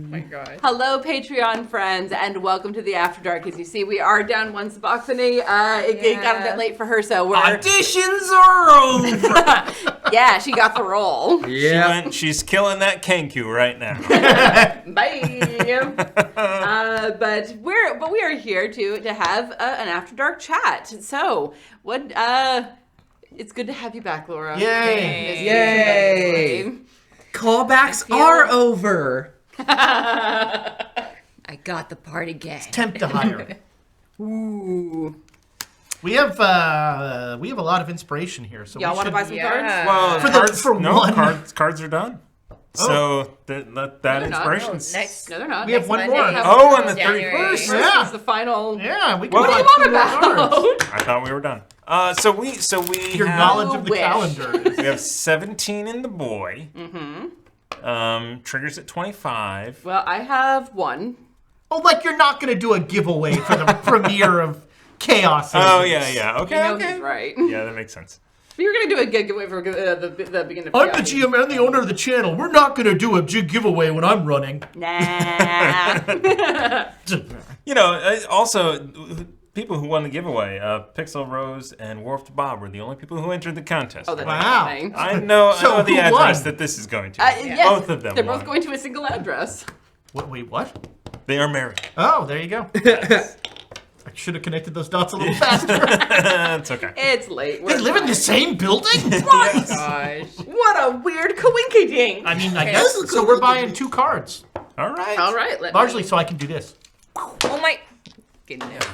my God. Hello, Patreon friends, and welcome to the After Dark. As you see, we are down one Suboxone. It got a bit late for her, so we're... Auditions are over! Yeah, she got the role. Yeah. She's killing that Kenku right now. Bye. But we are here to have an After Dark chat. So, it's good to have you back, Laura. Yay. Yay. Callbacks are over. I got the party gang. Temp to hire. Ooh. We have a lot of inspiration here, so Y'all we want to should buy some cards? Well, cards are done. So that inspiration's... No, they're not. We have one more. Oh, on the January. 31st. Yeah. This is the final. Yeah, we can What buy do you want two more cards. about? I thought we were done. So we Your have, knowledge of the Wish. calendar. we have 17 in the boy. Triggers at 25. Well, I have one. Oh, like you're not going to do a giveaway for the premiere of Chaos. Oh Agents. yeah. Okay. You know okay. he's right. Yeah, that makes sense. You're going to do a giveaway for the beginning of I'm the Chaos. GM and the owner of the channel. We're not going to do a giveaway when I'm running. Nah. Also, people who won the giveaway, Pixel Rose and Warped Bob were the only people who entered the contest. Oh, that's Wow. interesting. I know So the who address won? that this is going to. Yes, Both of them They're won. both going to a single address. Wait, what? They are married. Oh, there you go. I should have connected those dots a little faster. It's okay. It's late. They live in the same building? What? Gosh. What a weird coinkydink. I mean, I guess so. We're buying two cards, All right. All right. largely so I can do this. Oh my goodness.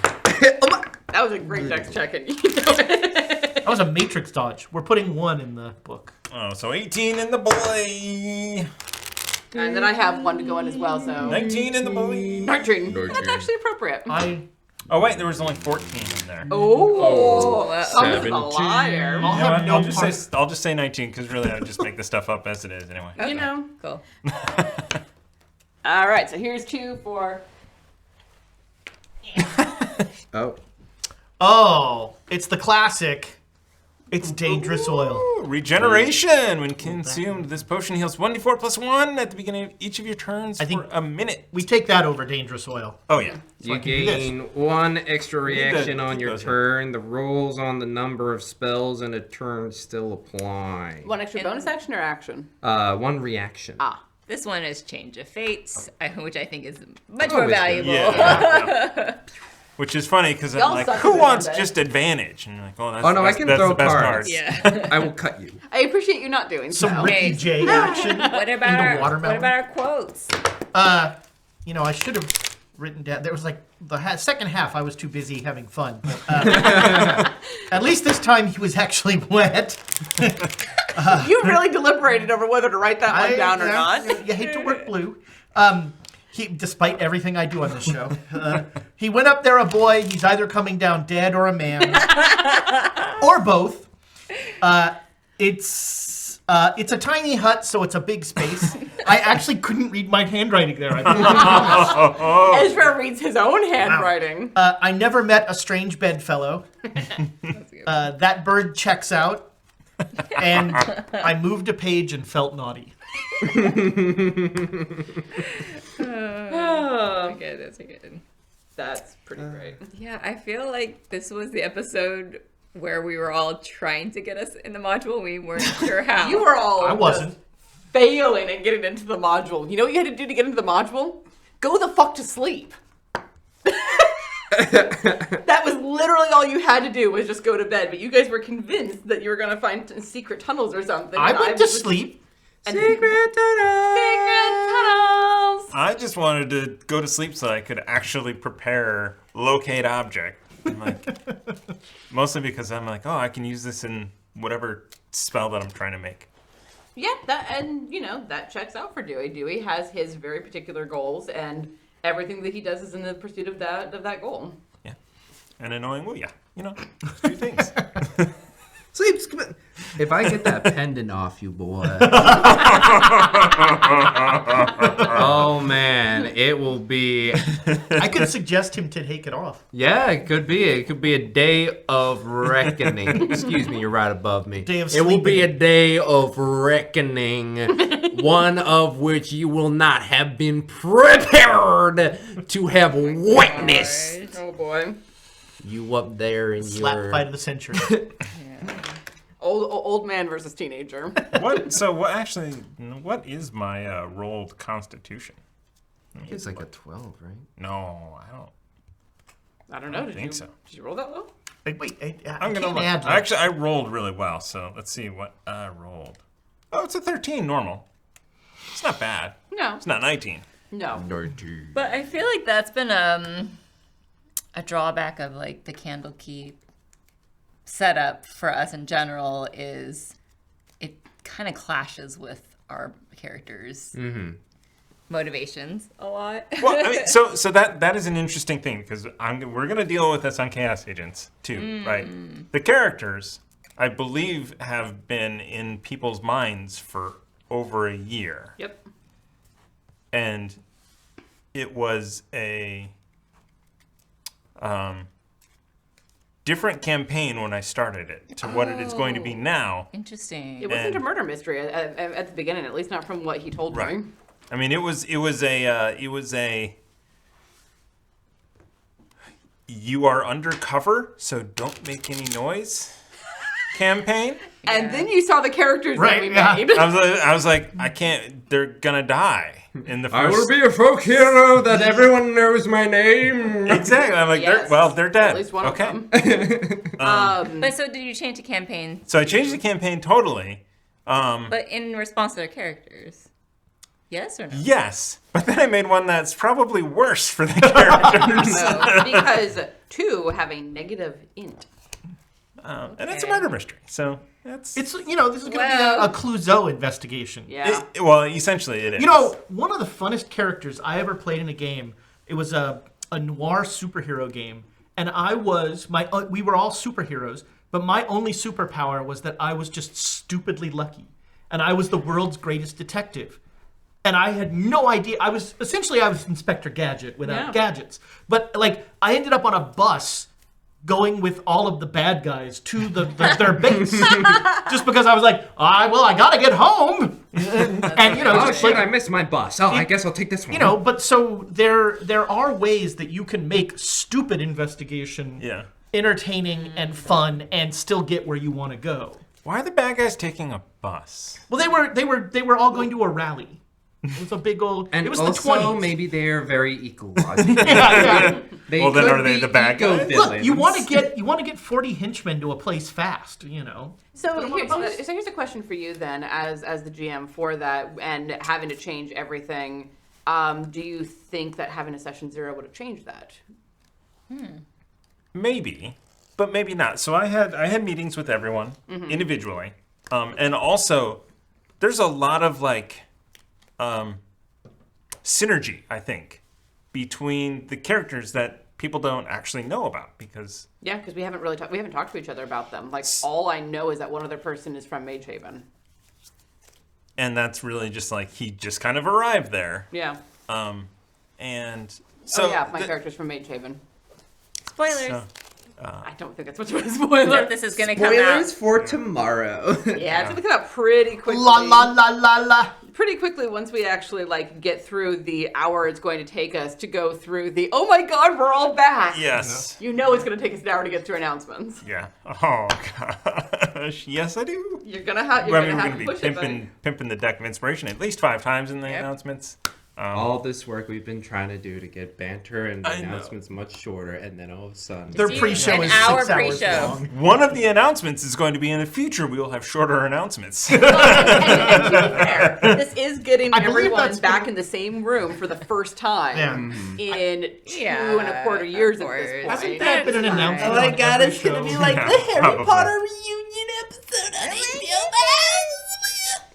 That was a great dex check. And That was a matrix dodge. We're putting one in the book. Oh, so 18 in the boy. And then I have one to go in as well, so... 19 in the boy. 19. That's actually appropriate. Oh, wait, there was only 14 in there. Oh, I'm a 17. liar. I'll You know have what? no I'll just say 19 because really I just make the stuff up as it is anyway. You know. Cool. All right, so here's two for... Oh. Oh, it's the classic. It's dangerous oil. Ooh, regeneration. When consumed, this potion heals 1d4 plus 1 at the beginning of each of your turns for a minute. We take that over dangerous oil. Oh, yeah. You I can do this. gain one extra reaction to on keep your those in. turn. The rules on the number of spells in a turn still apply. One extra bonus action or action? One reaction. Ah. This one is Change of Fates, which I think is much Always more good. valuable. Yeah. Which is funny because I'm Y'all like, suck who at wants that. just advantage? And you're like, oh, that's, Oh, no, that's, I can that's throw the best cards. cards. Yeah. I will cut you. I appreciate you not doing Some so. Ricky Okay. J action. What in about the our watermelon. quotes? I should have written down. There was like the second half. I was too busy having fun. But, at least this time he was actually wet. You really deliberated over whether to write that one down or not. You hate to work blue. Despite everything I do on this show, he went up there a boy. He's either coming down dead or a man, or both. It's a tiny hut, so it's a big space. I actually couldn't read my handwriting there. Ezra reads his own handwriting. I never met a strange bedfellow. That bird checks out, and I moved a page and felt naughty. Okay, that's good. That's pretty great. Yeah, I feel like this was the episode where we were all trying to get us in the module. We weren't sure how. You were all I wasn't. failing at getting into the module. You know what you had to do to get into the module? Go the fuck to sleep. That was literally all you had to do was just go to bed. But you guys were convinced that you were going to find secret tunnels or something. I and went to was- sleep. And Secret tunnels! I just wanted to go to sleep so I could actually prepare locate object. I'm like, mostly because I'm like, oh, I can use this in whatever spell that I'm trying to make. Yeah, that checks out for Dewey. Dewey has his very particular goals, and everything that he does is in the pursuit of that goal. Yeah. And annoying Wuya. Two things. It's Sleeps. Come on. If I get that pendant off you, boy. Oh man, it will be. I could suggest him to take it off. Yeah, it could be. It could be a day of reckoning. Excuse me, you're right above me. Day of it will be a sleeping. day of reckoning, one of which you will not have been prepared to have witnessed. Oh boy. You up there in Slap your fight of the century. Old man versus teenager. What is my rolled constitution? It's like a 12, right? No, I don't. I don't know. Did think you, so. Did you roll that low? Wait, I'm gonna look. add. Actually, I rolled really well, so let's see what I rolled. Oh, it's a 13 normal. It's not bad. No. It's not 19. No. But I feel like that's been a drawback of like the Candlekeep setup for us in general is it kind of clashes with our characters' motivations a lot. Well, I mean, so that is an interesting thing because we're gonna deal with this on Chaos Agents too, right? The characters, I believe, have been in people's minds for over a year. Yep. And it was a different campaign when I started it to what it is going to be now. Interesting. It wasn't And- a murder mystery at the beginning, at least not from what he told Right. me. I mean, it was a you are undercover, so don't make any noise campaign. And then you saw the characters that Right, we yeah. made. I was like, I can't. They're gonna die in the first. I will be a folk hero that everyone knows my name. Exactly. I'm like, Yes. they're dead. At least one okay. of them. But so did you change the campaign, So I changed the campaign totally. but in response to their characters? Yes or no? Yes, but then I made one that's probably worse for the characters. No, because 2 have a negative int. And it's a murder mystery, so that's It's this is going to be Well- a Clouseau investigation. Yeah. well, essentially it is. One of the funnest characters I ever played in a game. It was a noir superhero game, and we were all superheroes, but my only superpower was that I was just stupidly lucky, and I was the world's greatest detective. And I had no idea. I was Inspector Gadget without gadgets. But like, I ended up on a bus going with all of the bad guys to their base, just because I was like, I gotta get home. And Oh just shit! like, I missed my bus. Oh, I guess I'll take this one. but so there are ways that you can make stupid investigation Yeah. entertaining and fun and still get where you want to go. Why are the bad guys taking a bus? Well, they were all going to a rally. It was a big old. And it was also, the 20s. maybe they're very ecological. Yeah. They Well, then could are they be the bad guys? eco-villains. Look, you want to get 40 henchmen to a place fast, So, Put 'em on a bus. here's a question for you then, as the GM for that, and having to change everything. Do you think that having a session 0 would have changed that? Maybe, but maybe not. So I had meetings with everyone individually, and also there's a lot of like synergy, I think, between the characters that people don't actually know about because Yeah, because we haven't really we haven't talked to each other about them. Like, all I know is that one other person is from Mage Haven. and that's really just like he just kind of arrived there, Yeah. and so Oh yeah, my character's from Mage Haven. Spoilers. so- I don't think that's much of a spoiler. That this is gonna come Spoilers out. for tomorrow. Yeah, it's gonna come out pretty quickly. La la la la la. Pretty quickly once we actually like get through the hour it's going to take us to go through the oh my god, we're all back. yes, You know it's gonna take us an hour to get through announcements. yeah. Oh gosh, yes, I do. You're gonna have We're to going to be push it, buddy. pimping the deck of inspiration at least 5 times in the Yep. announcements. All this work we've been trying to do to get banter and the I know. announcements much shorter, and then all of a sudden, Their See, pre-show an is hour 6 hours pre-show. long. One of the announcements is going to be in the future. We will have shorter announcements. And to be fair, this is getting I believe everyone that's back been- in the same room for the first time Yeah. in 2.25 years of at this course. point. Hasn't that been an That's announcement? fine. on every show? Harry Potter reunion episode on HBO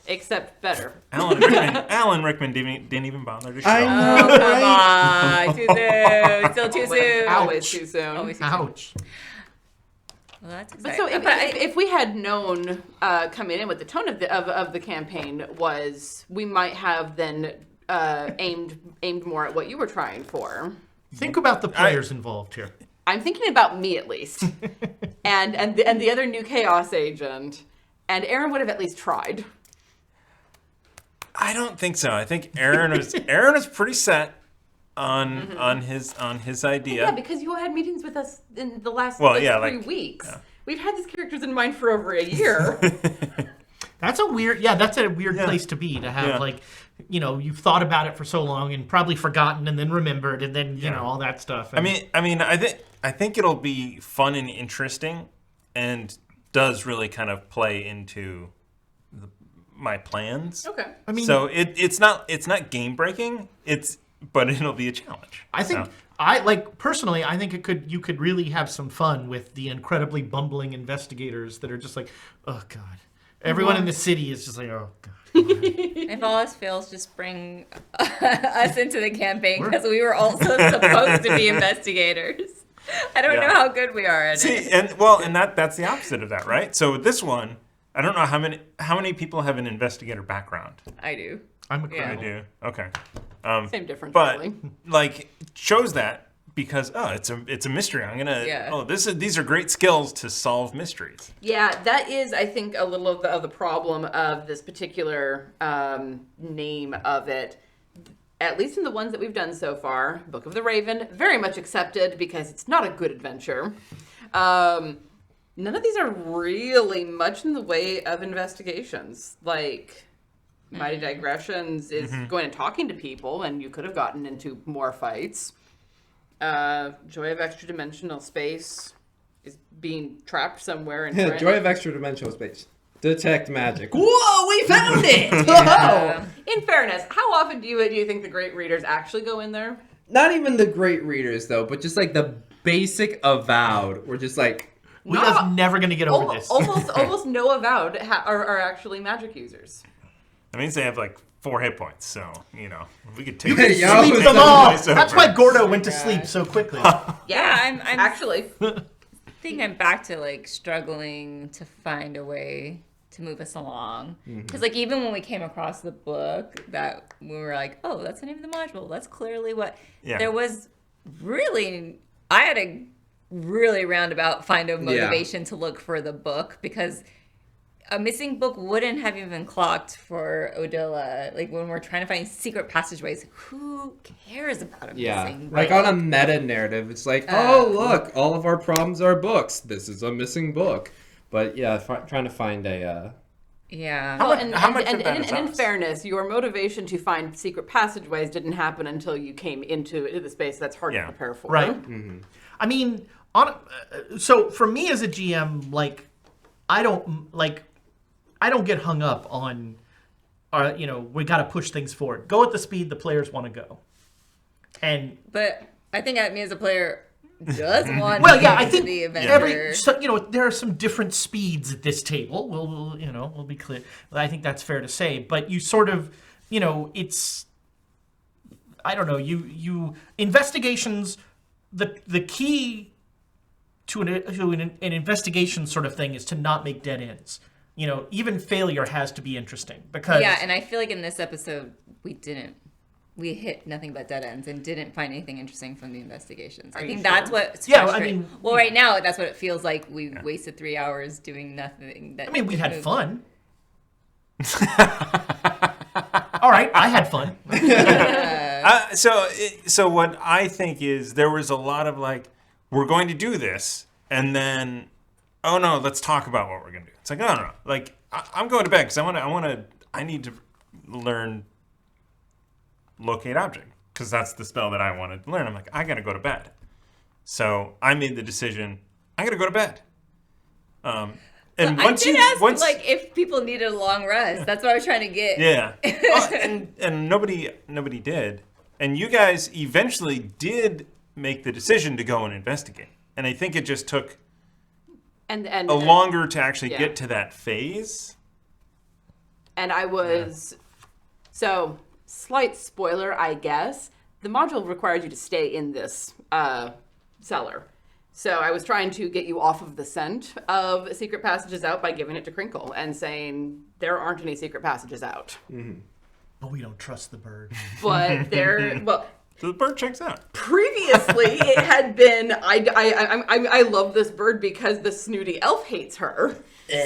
Except better. Alan Rickman didn't even bother to show. I Oh, know, come right? on. Too soon. Still too soon. Always too soon. Always too soon. Ouch. Well, that's But exciting. so if we had known coming in what the tone of the campaign was, we might have then aimed more at what you were trying for. Think about the players involved here. I'm thinking about me at least, and the other new chaos agent, and Aaron would have at least tried. I don't think so. I think Aaron was pretty set on his idea. Yeah, because you all had meetings with us in the last 3 weeks. Yeah. We've had these characters in mind for over a year. That's a weird place to be, to have like, you know, you've thought about it for so long and probably forgotten and then remembered and then, you know, all that stuff. And I think it'll be fun and interesting and does really kind of play into my plans. Okay. I mean, so it's not game breaking, but it'll be a challenge. I think personally, I think you could really have some fun with the incredibly bumbling investigators that are just like, oh God. Everyone in the city is just like, oh God. If all else fails, just bring us into the campaign because we were also supposed to be investigators. I don't know how good we are at it. And that's the opposite of that, right? So with this one, I don't know how many people have an investigator background. I do. I'm a Yeah. I criminal. do. Okay. Same difference, But really. like chose that because it's a mystery. I'm gonna these are great skills to solve mysteries. Yeah, that is, I think, a little of the problem of this particular name of it. At least in the ones that we've done so far, Book of the Raven, very much accepted because it's not a good adventure. None of these are really much in the way of investigations. Like, Mighty Digressions is going and talking to people, and you could have gotten into more fights. Joy of Extra Dimensional Space is being trapped somewhere. In Joy of Extra Dimensional Space. Detect magic. Whoa, we found it! In fairness, how often do you think the great readers actually go in there? Not even the great readers, though, but just like the basic avowed. We're just like, We are never going to get over this. Almost no avowed are actually magic users. That means they have like 4 hit points, so you know we could take Hey, yo. Sleep them all. That's why Gordo went to sleep so quickly. Yeah, I'm actually. I think I'm back to like struggling to find a way to move us along. Because like even when we came across the book that we were like, oh, that's the name of the module. That's clearly what there was really I had a really roundabout find a motivation to look for the book because a missing book wouldn't have even clocked for Odila. Like when we're trying to find secret passageways, who cares about a missing book? like on a meta narrative, it's like, oh look, all of our problems are books. This is a missing book. But yeah, trying to find a. Yeah. How much of that is and in us? fairness, your motivation to find secret passageways didn't happen until you came into the space that's hard to prepare for. Right. I mean, so for me as a GM, like, I don't get hung up on, we got to push things forward. Go at the speed the players want to go. But I think me as a player does want I to think be adventure. there are some different speeds at this table. We'll be clear. I think that's fair to say. But you sort of, it's, I don't know. You investigations. The key to an investigation sort of thing is to not make dead ends. Even failure has to be interesting because and I feel like in this episode we hit nothing but dead ends and didn't find anything interesting from the investigations. I think that's what's frustrating. Right now that's what it feels like. We wasted 3 hours doing nothing. We had fun. All right, I had fun. So what I think is there was a lot of like, we're going to do this, and then, oh no, let's talk about what we're going to do. It's like, no. Like, I'm going to bed because I need to learn locate object because that's the spell that I wanted to learn. I'm like, I got to go to bed. So I made the decision, I got to go to bed. And I did ask like if people needed a long rest. That's what I was trying to get. Yeah. And nobody did. And you guys eventually did make the decision to go and investigate. And I think it just took and longer to actually get to that phase. And I was so slight spoiler, I guess. The module requires you to stay in this cellar. So I was trying to get you off of the scent of secret passages out by giving it to Crinkle and saying there aren't any secret passages out. But we don't trust the bird. But So the bird checks out. previously it had been I love this bird because the snooty elf hates her.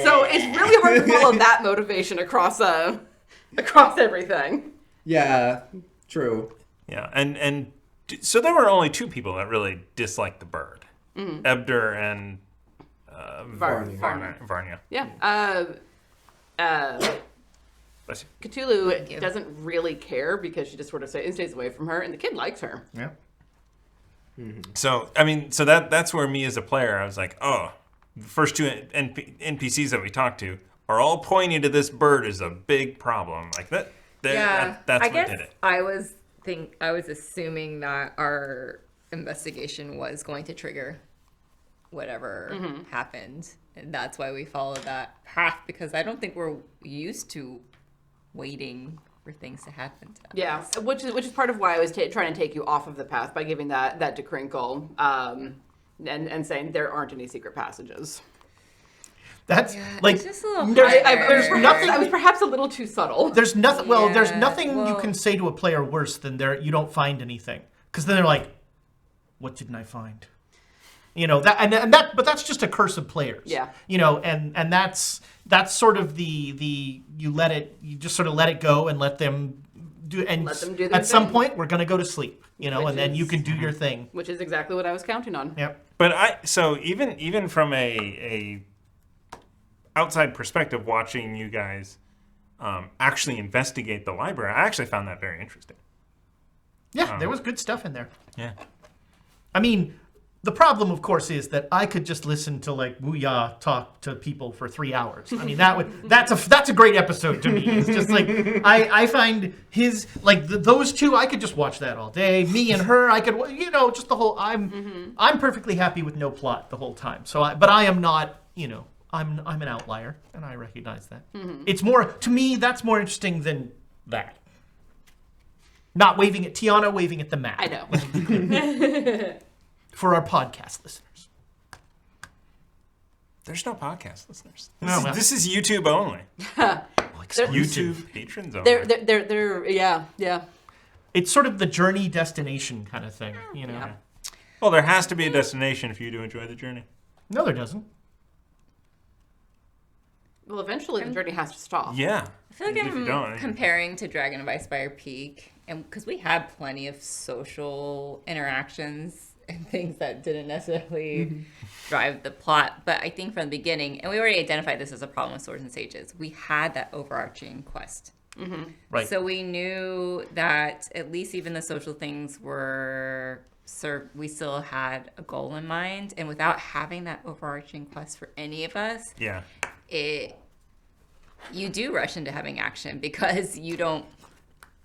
So it's really hard to follow that motivation across everything. Yeah, true. Yeah, and so there were only two people that really disliked the bird. Ebder and Varnia. Yeah. Bless you. Cthulhu doesn't really care because she just sort of stays away from her, and the kid likes her. Yeah. So I mean, so that's where me as a player, I was like, oh, the first two NPCs that we talked to are all pointing to this bird as a big problem. Like that. That's what did it. I was assuming that our investigation was going to trigger whatever happened, and that's why we followed that path, because I don't think we're used to waiting for things to happen to us. Yeah, which is part of why I was trying to take you off of the path by giving that to Crinkle, and saying there aren't any secret passages. That's it's just a little there's nothing. I was perhaps a little too subtle. There's nothing. Well, there's nothing you well- can say to a player worse than you don't find anything, because then they're like, "What didn't I find?" You know that, but that's just a curse of players. Yeah. You know, and that's sort of you just sort of let it go and let them do. And Let them do their at some thing. point, we're gonna go to sleep. You know, Which and then you is- can do your thing. Which is exactly what I was counting on. Yep. But even from a outside perspective, watching you guys actually investigate the library, I actually found that very interesting. Yeah, there was good stuff in there. Yeah. I mean, the problem, of course, is that I could just listen to like Wuya talk to people for 3 hours. I mean, that's a great episode to me. It's just like I find his those two, I could just watch that all day. Me and her, I could just the whole. I'm perfectly happy with no plot the whole time. But I am not. I'm an outlier, and I recognize that. It's more to me. That's more interesting than that. Not waving at Tiana, waving at the map. I know. For our podcast listeners. There's no podcast listeners. No, This is YouTube only. Exclusive. YouTube patrons only. They're yeah. It's sort of the journey destination kind of thing, you know. Yeah. Well, there has to be a destination for you to enjoy the journey. No, there doesn't. Well, eventually the journey has to stop. Yeah. I feel like If you don't, I'm comparing to Dragon of Icefire Peak, and because we had plenty of social interactions and things that didn't necessarily drive the plot, but I think from the beginning, and we already identified this as a problem with Swords and Sages, we had that overarching quest. Right. So we knew that at least even the social things were served. We still had a goal in mind, and without having that overarching quest for any of us, Yeah. you do rush into having action because you don't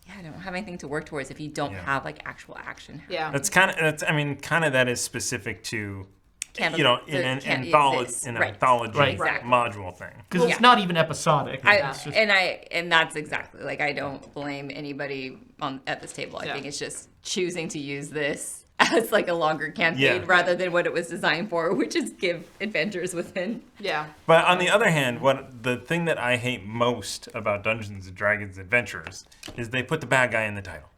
have anything to work towards if you don't Yeah. have like actual action. Yeah. That's kind of that is specific to Candle- in an the can- anthology this. in an Right. anthology Right. Exactly. module thing. Because it's not even episodic. And It's just, that's exactly like I don't blame anybody at this table. I Yeah. think it's just choosing to use this as like a longer campaign Yeah. rather than what it was designed for, which is give adventures within. Yeah. But on the other hand, the thing that I hate most about Dungeons and Dragons Adventures is they put the bad guy in the title.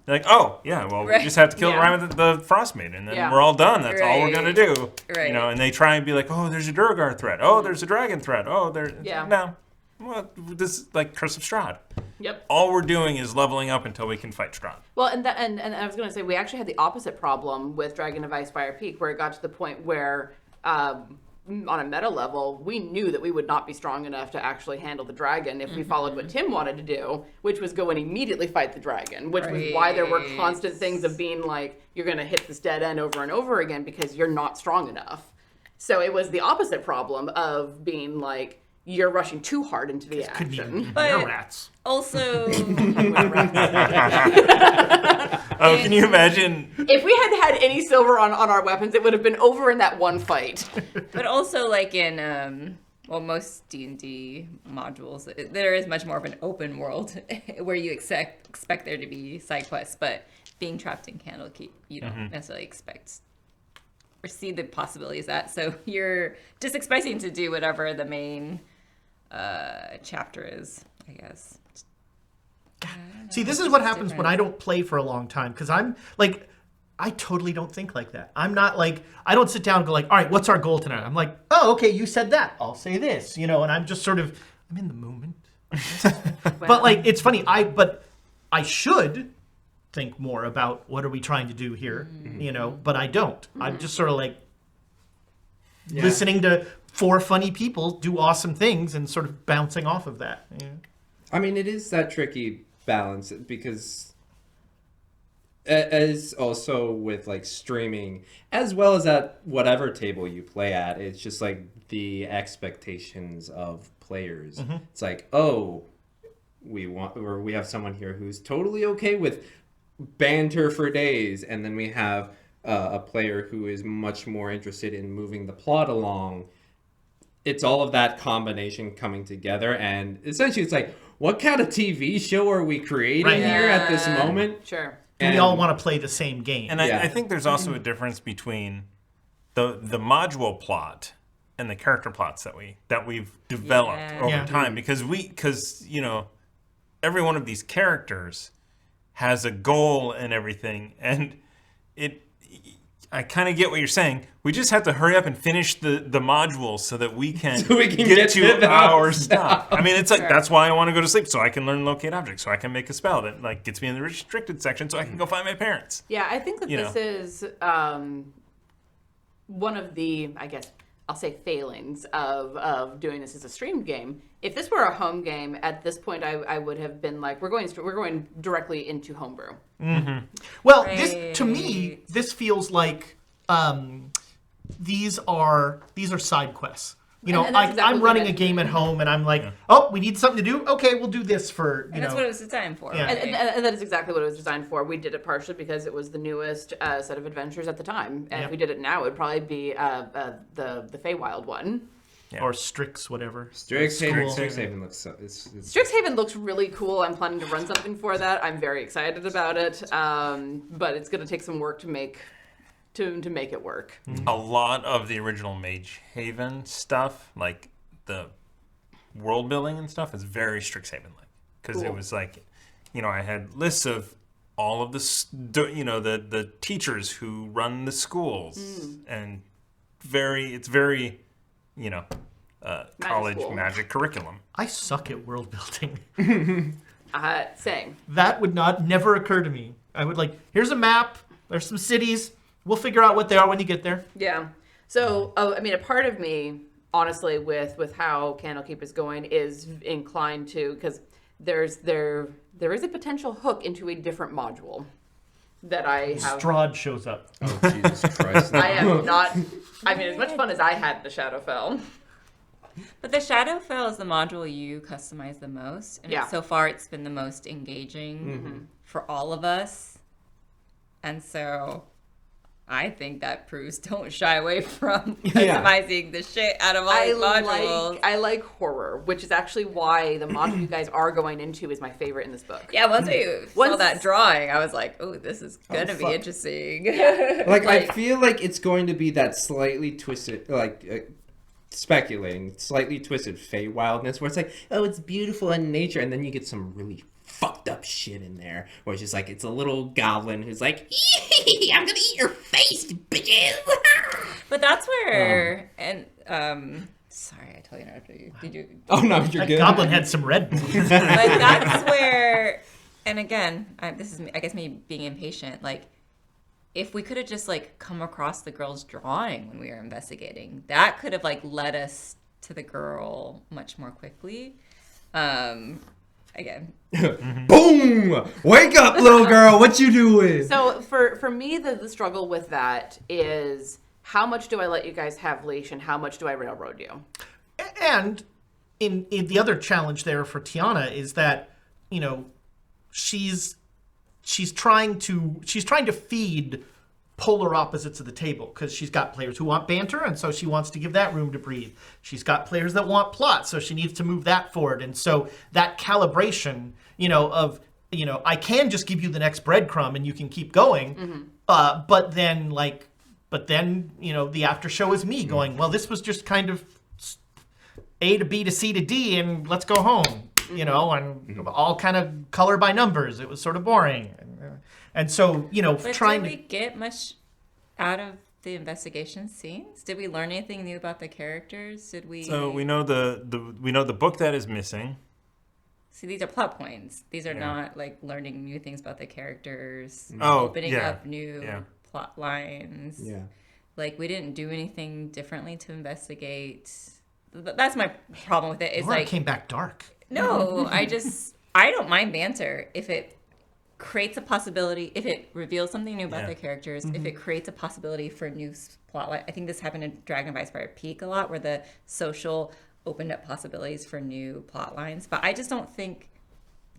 They're like, oh yeah, well Right. we just have to kill Yeah. Rhyme with the Frost Maiden, and then Yeah. we're all done. That's all we're Right. gonna do. Right. And they try and be like, oh, there's a Durgar threat. Oh, there's a dragon threat. Oh, Yeah. no. Well, this is like Curse of Strahd. Yep. All we're doing is leveling up until we can fight Strahd. Well, and I was going to say we actually had the opposite problem with Dragon of Icefire Peak, where it got to the point where, on a meta level, we knew that we would not be strong enough to actually handle the dragon if we followed what Tim wanted to do, which was go and immediately fight the dragon. Which was why there were constant things of being like, you're going to hit this dead end over and over again because you're not strong enough. So it was the opposite problem of being like, you're rushing too hard into the couldn't even action. be But- rats. Also, Oh, can you imagine? If we had any silver on our weapons, it would have been over in that one fight. but also like in most D&D modules, there is much more of an open world where you expect there to be side quests, but being trapped in Candlekeep, you don't necessarily expect or see the possibilities that. So you're just expecting to do whatever the main chapter is, I guess. See, this is what happens when I don't play for a long time, because I'm like, I totally don't think like that. I'm not like, I don't sit down and go like, all right, what's our goal tonight? I'm like, oh, okay, you said that. I'll say this, and I'm just sort of, I'm in the moment. But like, it's funny, but I should think more about what are we trying to do here, but I don't. I'm just sort of like listening to 4 funny people do awesome things and sort of bouncing off of that. I mean, it is that tricky balance, because as also with like streaming, as well as at whatever table you play at, it's just like the expectations of players. It's like, oh, we have someone here who's totally okay with banter for days, and then we have a player who is much more interested in moving the plot along. It's all of that combination coming together, and essentially it's like, what kind of TV show are we creating here at this moment? Sure. And we all want to play the same game. And I think there's also a difference between the module plot and the character plots that we've developed over time, because every one of these characters has a goal and everything, and I kind of get what you're saying. We just have to hurry up and finish the module so that we can, get to our stuff. I mean, it's like, that's why I want to go to sleep, so I can learn locate objects, so I can make a spell that like gets me in the restricted section, so I can go find my parents. Yeah, I think that this is one of the, I guess, I'll say failings of doing this as a streamed game. If this were a home game, at this point, I would have been like, we're going directly into homebrew. Well, to me, this feels like these are side quests. I'm running a game at home, and I'm like, oh, we need something to do. Okay, we'll do this for And that's what it was designed for. Yeah. And that is exactly what it was designed for. We did it partially because it was the newest set of adventures at the time. And if we did it now, it would probably be the Feywild one. or Strix, whatever. Strixhaven looks so. Strixhaven looks really cool. I'm planning to run something for that. I'm very excited about it. But it's going to take some work to make it work. A lot of the original Mage Haven stuff, like the world building and stuff, is very Strixhaven-like. Because it was like, I had lists of all of the teachers who run the schools, and it's very, college magic curriculum. I suck at world building. Same. That would never occur to me. I would here's a map. There's some cities. We'll figure out what they are when you get there. Yeah. So, a part of me, honestly, with how Candlekeep is going, is inclined to, because there is a potential hook into a different module that I have. Strahd shows up. Oh, Jesus Christ. I am not. As much fun as I had in the Shadowfell. But the Shadowfell is the module you customize the most. And so far, it's been the most engaging for all of us. And so I think that proves don't shy away from customizing the shit out of all these modules. I like horror, which is actually why the module you guys are going into is my favorite in this book. Yeah, once I saw that drawing, I was like, oh, this is going to be interesting. Yeah. I feel like it's going to be that slightly twisted, speculating, slightly twisted Feywildness, where it's like, oh, it's beautiful in nature, and then you get some really fucked up shit in there, where it's just like, it's a little goblin who's like, I'm gonna eat your face, bitches. But that's where, sorry, I totally interrupted you. Did you? Oh no, you're That good. goblin had some Red Bull. But that's where, and again, this is, I guess, me being impatient. If we could have just come across the girl's drawing when we were investigating, that could have led us to the girl much more quickly. Again. Boom! Wake up, little girl. What you doing? So for me, the struggle with that is, how much do I let you guys have leash and how much do I railroad you? And in the other challenge there for Tiana is that, she's trying to feed polar opposites of the table, because she's got players who want banter, and so she wants to give that room to breathe. She's got players that want plot, so she needs to move that forward. And so that calibration, I can just give you the next breadcrumb and you can keep going, but then But then, the after show is me going, well, this was just kind of A to B to C to D, and let's go home, and all kind of color by numbers. It was sort of boring. And so, But trying did we get much out of the investigation scenes? Did we learn anything new about the characters? Did we? So we know the book that is missing. See, these are plot points. These are not like learning new things about the characters. Oh, opening up new plot lines. Yeah. Like we didn't do anything differently to investigate. That's my problem with it. Is Laura like came back dark. no, I don't mind banter if it creates a possibility, if it reveals something new about the characters, if it creates a possibility for a new plotline. I think this happened in Dragon Fire Peak a lot, where the social opened up possibilities for new plot lines. But I just don't think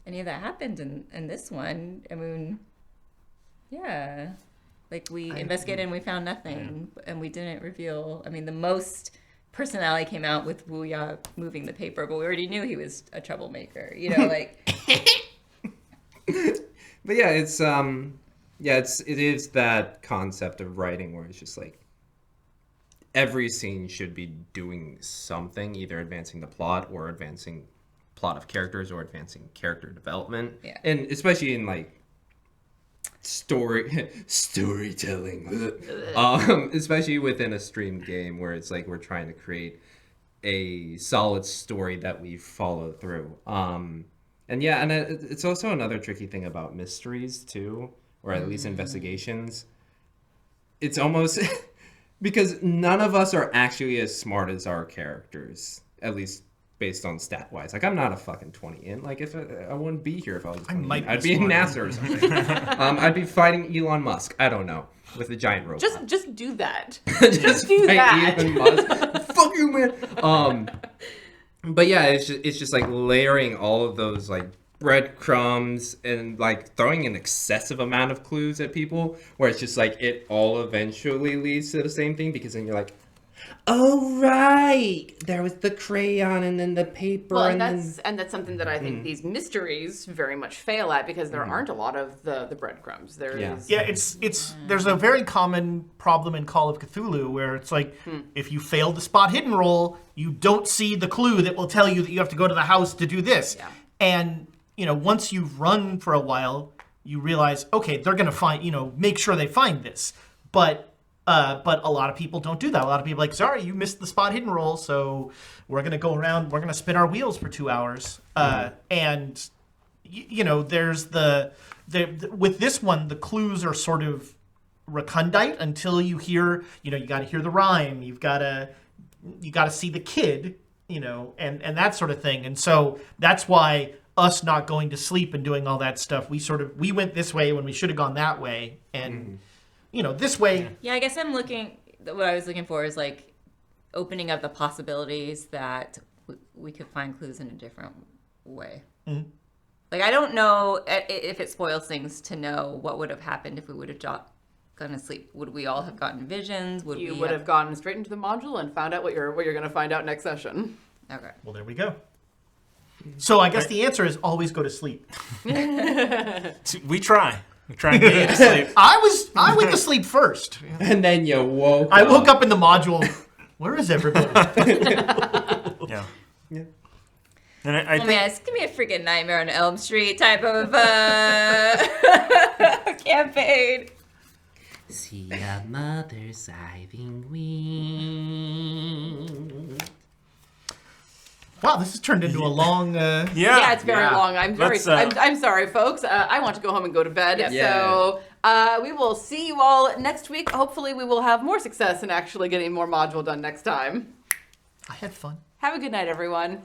any of that happened in this one. I mean, yeah. Like we investigated and we found nothing, and we didn't reveal. I mean, the most personality came out with Wu Ya moving the paper, but we already knew he was a troublemaker. Like. But yeah, it is that concept of writing where it's just like every scene should be doing something, either advancing the plot or advancing plot of characters or advancing character development. Yeah. And especially in like storytelling, especially within a streamed game where it's like we're trying to create a solid story that we follow through. And it's also another tricky thing about mysteries too, or at least investigations. It's almost because none of us are actually as smart as our characters, at least based on stat wise. Like I'm not a fucking 20 in. Like if I wouldn't be here if I was. A 20 in. I'd be in NASA or something. I'd be fighting Elon Musk. I don't know, with a giant robot. Just do that. just do that. Elon Musk. Fuck you, man. But yeah, it's just like layering all of those like breadcrumbs and like throwing an excessive amount of clues at people, where it's just like it all eventually leads to the same thing, because then you're like, oh right, there was the crayon and then the paper. Well, and that's something that I think these mysteries very much fail at, because there aren't a lot of the breadcrumbs. There's a very common problem in Call of Cthulhu where it's like if you fail the spot hidden roll, you don't see the clue that will tell you that you have to go to the house to do this. Yeah. And once you've run for a while, you realize, okay, they're going to find, make sure they find this. But a lot of people don't do that. A lot of people are like, sorry, you missed the spot hidden roll, so we're going to go around, we're going to spin our wheels for 2 hours. And, there's with this one, the clues are sort of recondite until you hear, you got to hear the rhyme, you got to see the kid, and that sort of thing. And so that's why us not going to sleep and doing all that stuff, we went this way when we should have gone that way. And, this way. Yeah, I guess what I was looking for is like opening up the possibilities that we could find clues in a different way. Mm-hmm. Like, I don't know if it spoils things to know what would have happened if we would have gone to sleep. Would we all have gotten visions? Would you have gone straight into the module and found out what you're going to find out next session? Okay. Well, there we go. So I guess the answer is always go to sleep. We try. We try and get you to sleep. I went to sleep first. And then you woke I woke up in the module. Where is everybody? Yeah. And I think, it's gonna be a freaking Nightmare on Elm Street type of campaign. See a mother's iving wing. Wow, this has turned into a long. Yeah, it's very long. I'm sorry, folks. I want to go home and go to bed. Yeah. So we will see you all next week. Hopefully, we will have more success in actually getting more module done next time. I had fun. Have a good night, everyone.